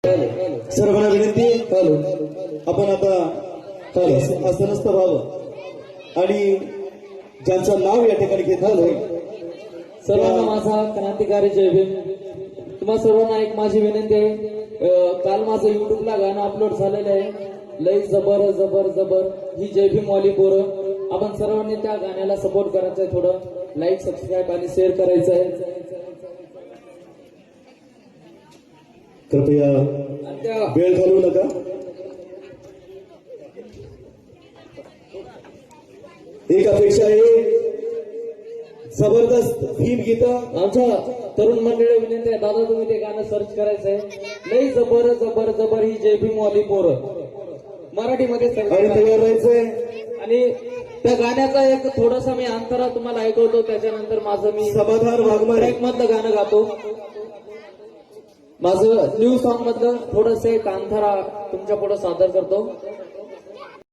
सर्वांना विनंती आहे, आपण आता असं नसतं व्हावं आणि ज्यांचं नाव या ठिकाणी घेत आलोय सर्वांना माझा क्रांतिकारी जय भीम. तुम्हा सर्वांना एक माझी विनंती आहे, काल माझं युट्यूबला गाणं अपलोड झालेलं आहे, लई जबर जबर जबर ही जय भीम वाली पोरं. आपण सर्वांनी त्या गाण्याला सपोर्ट करायचं आहे, थोडं लाईक सबस्क्राईब आणि शेअर करायचं आहे. कृपया वेळ घालवू नका. एक अपेक्षा आहे, जबरदस्त भीम गीत. आमच्या तरुण मंडळी विनंती आहे, दादा तुम्ही ते गाणं सर्च करायचं आहे, लई जबर जबर जबर ही जय भीम वाली पोरं मराठीमध्ये आणि तयार राहायचंय. आणि त्या गाण्याचा एक थोडासा मी अंतरा तुम्हाला ऐकवतो, त्याच्यानंतर माझं मी समाधान वाघमारे ट्रॅक मधलं गाणं गातो. माझं न्यू सॉन्ग मधलं थोडंसं एक अंतरा तुमच्या पुढे सादर करतो.